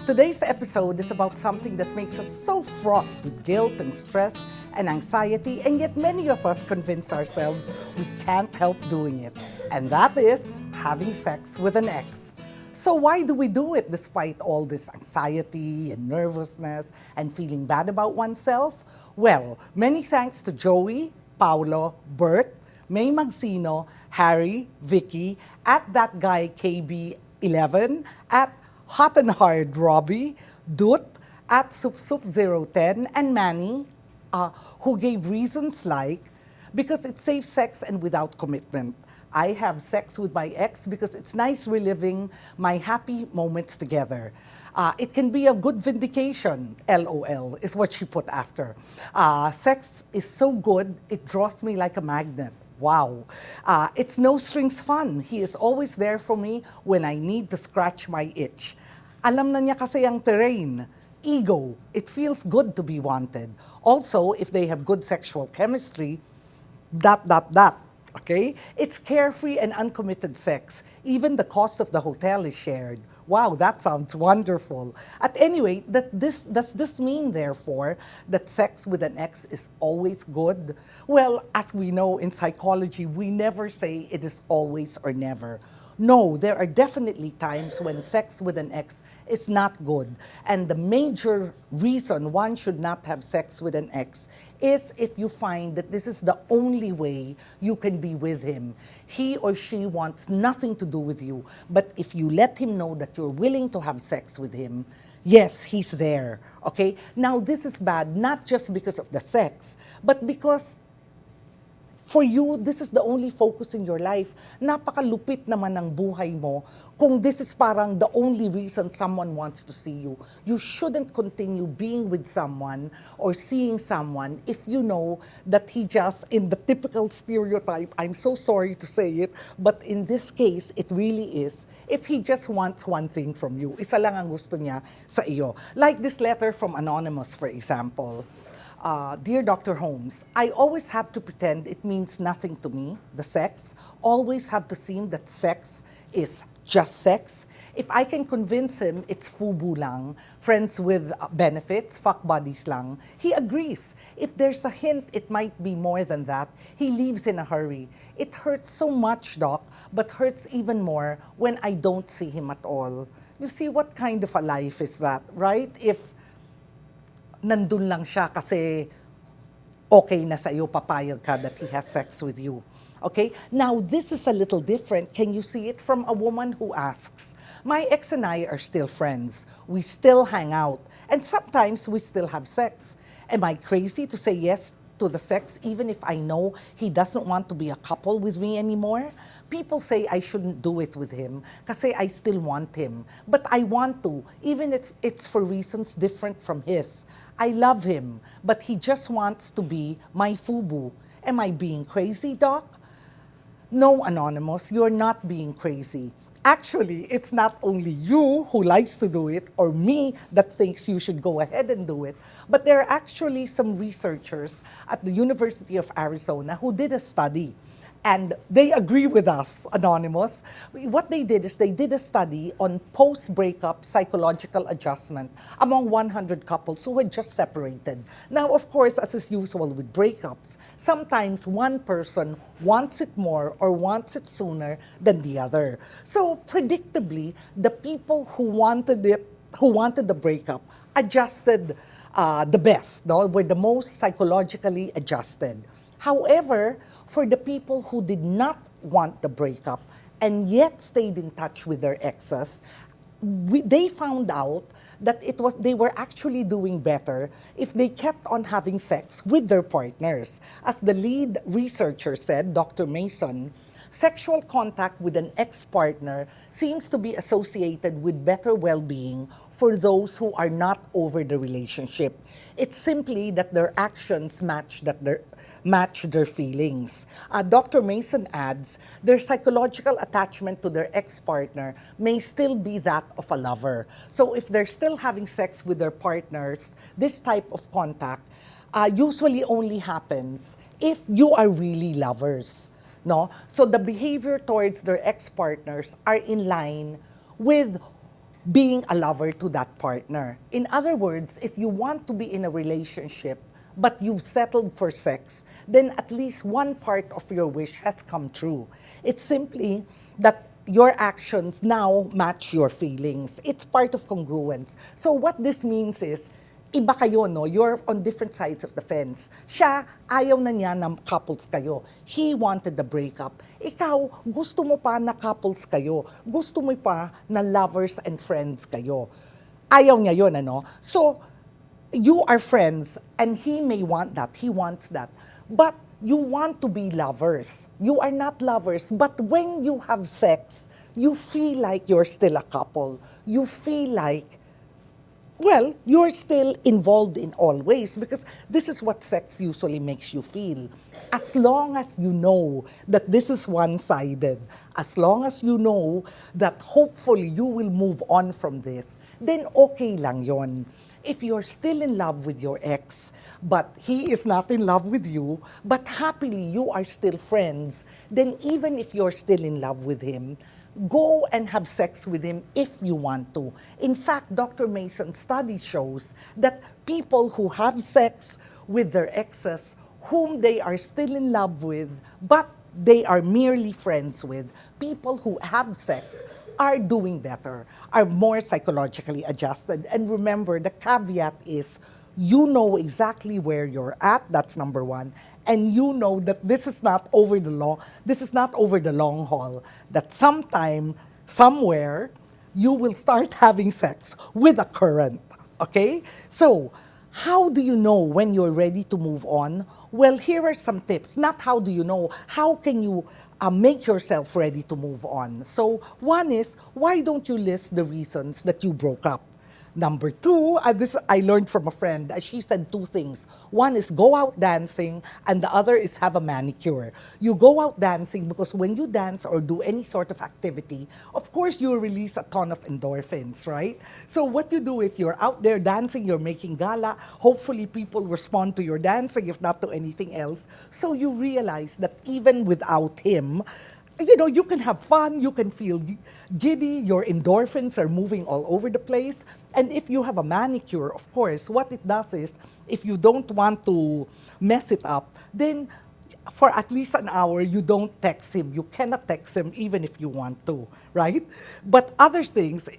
Today's episode is about something that makes us so fraught with guilt and stress and anxiety, and yet many of us convince ourselves we can't help doing it. And that is having sex with an ex. So why do we do it despite all this anxiety and nervousness and feeling bad about oneself? Well, many thanks to Joey, Paulo, Bert, May Magsino, Harry, Vicky, at that guy KB11, at Hot and Hard Robbie, Dut, at SupSup010, and Manny, who gave reasons like, because it saves sex and without commitment. I have sex with my ex because it's nice reliving my happy moments together. It can be a good vindication, LOL, is what she put after. Sex is so good, it draws me like a magnet. Wow. It's no strings fun. He is always there for me when I need to scratch my itch. Alam na niya kasi ang terrain. Ego. It feels good to be wanted. Also, if they have good sexual chemistry, ... Okay? It's carefree and uncommitted sex. Even the cost of the hotel is shared. Wow, that sounds wonderful. At any rate, does this mean, therefore, that sex with an ex is always good? Well, as we know in psychology, we never say it is always or never. No, there are definitely times when sex with an ex is not good. And the major reason one should not have sex with an ex is if you find that this is the only way you can be with him. He or she wants nothing to do with you. But if you let him know that you're willing to have sex with him, yes, he's there. Okay? Now, this is bad not just because of the sex, but because for you, this is the only focus in your life. Napakalupit naman ng buhay mo kung this is parang the only reason someone wants to see you. You shouldn't continue being with someone or seeing someone if you know that he just, in the typical stereotype, I'm so sorry to say it, but in this case, it really is, if he just wants one thing from you, isa lang ang gusto niya sa iyo. Like this letter from Anonymous, for example. Dear Dr. Holmes, I always have to pretend it means nothing to me, the sex. Always have to seem that sex is just sex. If I can convince him it's FUBU lang, friends with benefits, fuck buddies lang, he agrees. If there's a hint it might be more than that, he leaves in a hurry. It hurts so much, Doc, but hurts even more when I don't see him at all. You see, what kind of a life is that, right? If nandun lang siya kasi okay na sa'yo, papayag ka that he has sex with you. Okay? Now, this is a little different. Can you see it from a woman who asks, my ex and I are still friends. We still hang out. And sometimes we still have sex. Am I crazy to say yes to the sex even if I know he doesn't want to be a couple with me anymore? People say I shouldn't do it with him kasi I still want him. But I want to, even if it's for reasons different from his. I love him, but he just wants to be my FUBU. Am I being crazy, Doc? No, Anonymous, you're not being crazy. Actually, it's not only you who likes to do it or me that thinks you should go ahead and do it, but there are actually some researchers at the University of Arizona who did a study. And they agree with us, Anonymous. What they did is they did a study on post-breakup psychological adjustment among 100 couples who had just separated. Now, of course, as is usual with breakups, sometimes one person wants it more or wants it sooner than the other. So, predictably, the people who wanted the breakup, adjusted the best, no? Were the most psychologically adjusted. However, for the people who did not want the breakup and yet stayed in touch with their exes, they found out that they were actually doing better if they kept on having sex with their partners. As the lead researcher said, Dr. Mason, sexual contact with an ex-partner seems to be associated with better well-being for those who are not over the relationship. It's simply that their actions match their feelings. Dr. Mason adds, their psychological attachment to their ex-partner may still be that of a lover. So if they're still having sex with their partners, this type of contact usually only happens if you are really lovers. So the behavior towards their ex-partners are in line with being a lover to that partner. In other words, if you want to be in a relationship, but you've settled for sex, then at least one part of your wish has come true. It's simply that your actions now match your feelings. It's part of congruence. So what this means is, iba kayo, no? You're on different sides of the fence. Siya, ayaw na niya na couples kayo. He wanted the breakup. Ikaw, gusto mo pa na couples kayo. Gusto mo pa na lovers and friends kayo. Ayaw niya yun, ano? So, you are friends and he may want that. He wants that. But you want to be lovers. You are not lovers. But when you have sex, you feel like you're still a couple. You feel like, well, you're still involved in all ways because this is what sex usually makes you feel. As long as you know that this is one-sided, as long as you know that hopefully you will move on from this, then okay lang yon. If you're still in love with your ex, but he is not in love with you, but happily you are still friends, then even if you're still in love with him, go and have sex with him if you want to. In fact, Dr. Mason's study shows that people who have sex with their exes, whom they are still in love with, but they are merely friends with, people who have sex are doing better, are more psychologically adjusted. And remember, the caveat is you know exactly where you're at, that's number one, and you know that this is not over the long haul, that sometime, somewhere, you will start having sex with a current, okay? So, how do you know when you're ready to move on? Well, here are some tips. Not how do you know, how can you make yourself ready to move on? So, one is, why don't you list the reasons that you broke up? Number two, this I learned from a friend. She said two things. One is go out dancing, and the other is have a manicure. You go out dancing because when you dance or do any sort of activity, of course you release a ton of endorphins, right? So what you do is you're out there dancing, you're making gala. Hopefully people respond to your dancing, if not to anything else. So you realize that even without him, you know, you can have fun, you can feel giddy, your endorphins are moving all over the place. And if you have a manicure, of course, what it does is, if you don't want to mess it up, then for at least an hour, you don't text him. You cannot text him even if you want to, right? But other things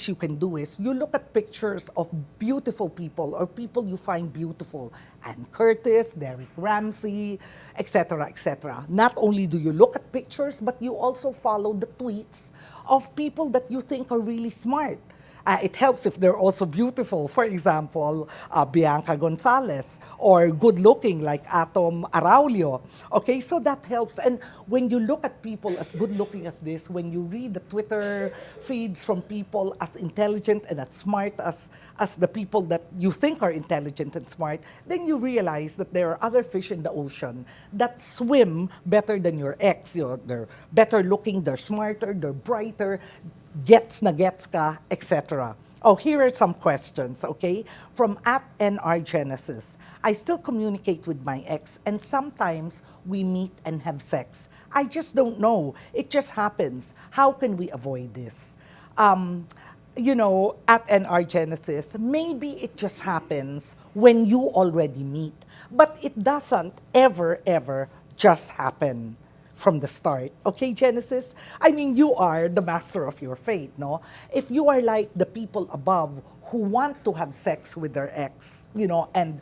you can do is you look at pictures of beautiful people or people you find beautiful. Ann Curtis, Derek Ramsey, etc., etc. Not only do you look at pictures, but you also follow the tweets of people that you think are really smart. It helps if they're also beautiful. For example, Bianca Gonzalez, or good-looking like Atom Araulio. Okay, so that helps. And when you look at people as good-looking as this, when you read the Twitter feeds from people as intelligent and as smart as the people that you think are intelligent and smart, then you realize that there are other fish in the ocean that swim better than your ex. You know, they're better looking, they're smarter, they're brighter, gets na gets ka, etc. Oh, here are some questions, okay? From @NRGenesis. I still communicate with my ex and sometimes we meet and have sex. I just don't know. It just happens. How can we avoid this? You know, @NRGenesis, maybe it just happens when you already meet. But it doesn't ever just happen from the start. Okay, Genesis? I mean, you are the master of your fate, no? If you are like the people above who want to have sex with their ex, you know, and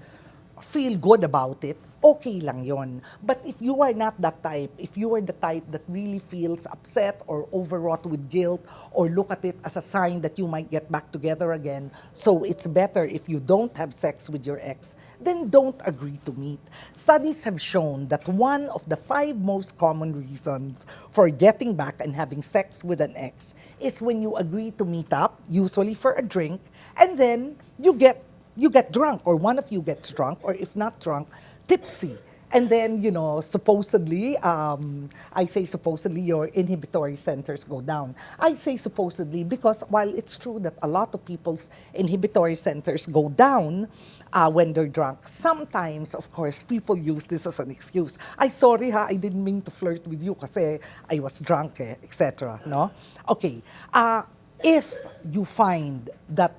feel good about it, okay lang yon. But if you are not that type, if you are the type that really feels upset or overwrought with guilt, or look at it as a sign that you might get back together again, so it's better if you don't have sex with your ex, then don't agree to meet. Studies have shown that one of the 5 most common reasons for getting back and having sex with an ex is when you agree to meet up, usually for a drink, and then you get drunk, or one of you gets drunk, or if not drunk, tipsy. And then, you know, supposedly, I say supposedly, your inhibitory centers go down. I say supposedly because while it's true that a lot of people's inhibitory centers go down when they're drunk, sometimes, of course, people use this as an excuse. Sorry ha, I didn't mean to flirt with you kasi I was drunk, etc. No? Okay. If you find that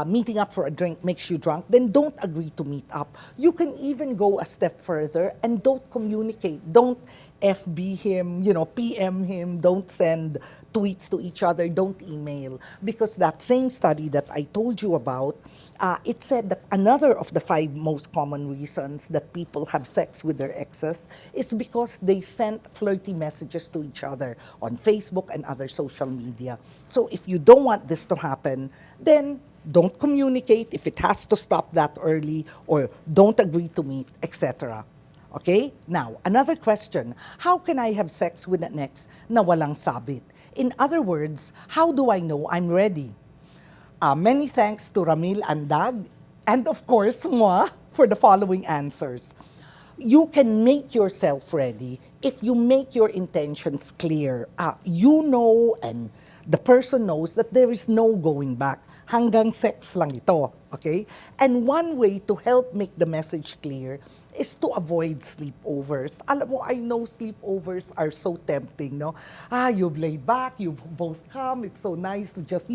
meeting up for a drink makes you drunk, then don't agree to meet up. You can even go a step further and don't communicate. Don't FB him, PM him, don't send tweets to each other, don't email. Because that same study that I told you about, it said that another of the 5 most common reasons that people have sex with their exes is because they sent flirty messages to each other on Facebook and other social media. So if you don't want this to happen, then don't communicate if it has to stop that early, or don't agree to meet, etc. Okay? Now, another question. How can I have sex with an ex na walang sabit? In other words, how do I know I'm ready? Many thanks to Ramil Andag and of course moi for the following answers. You can make yourself ready if you make your intentions clear. You know and the person knows that there is no going back. Hanggang sex lang ito, okay? And one way to help make the message clear is to avoid sleepovers. Alam mo, I know sleepovers are so tempting, no? You've laid back, you've both come, it's so nice to just,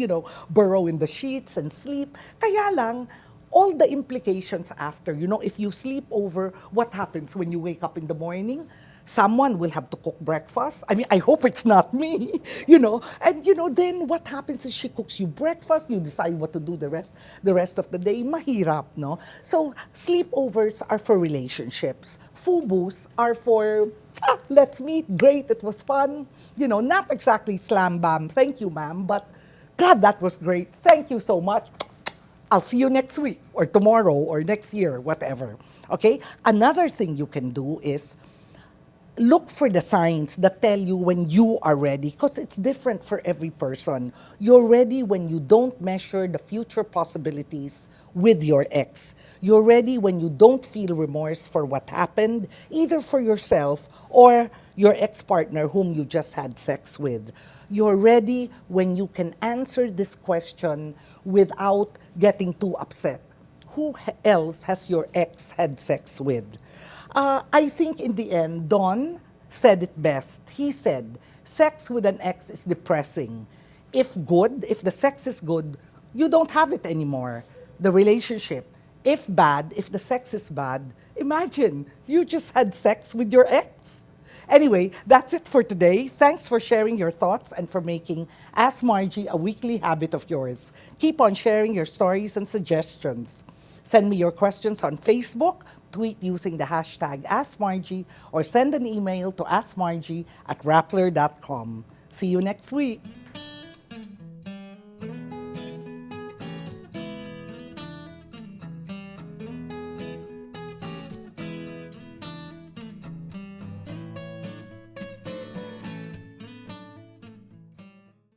burrow in the sheets and sleep. Kaya lang, all the implications after, if you sleep over, what happens when you wake up in the morning? Someone will have to cook breakfast. I mean, I hope it's not me, And, then what happens is she cooks you breakfast, you decide what to do the rest of the day. Mahirap, no? So, sleepovers are for relationships. Fubus are for, let's meet, great, it was fun. Not exactly slam bam, thank you, ma'am, but God, that was great. Thank you so much. I'll see you next week or tomorrow or next year, whatever. Okay? Another thing you can do is look for the signs that tell you when you are ready, because it's different for every person. You're ready when you don't measure the future possibilities with your ex. You're ready when you don't feel remorse for what happened, either for yourself or your ex-partner whom you just had sex with. You're ready when you can answer this question without getting too upset. Who else has your ex had sex with? I think in the end, Don said it best. He said, sex with an ex is depressing. If the sex is good, you don't have it anymore. The relationship. If bad, if the sex is bad, imagine, you just had sex with your ex. Anyway, that's it for today. Thanks for sharing your thoughts and for making Ask Margie a weekly habit of yours. Keep on sharing your stories and suggestions. Send me your questions on Facebook, tweet using the hashtag AskMargie, or send an email to askmargie@rappler.com. See you next week.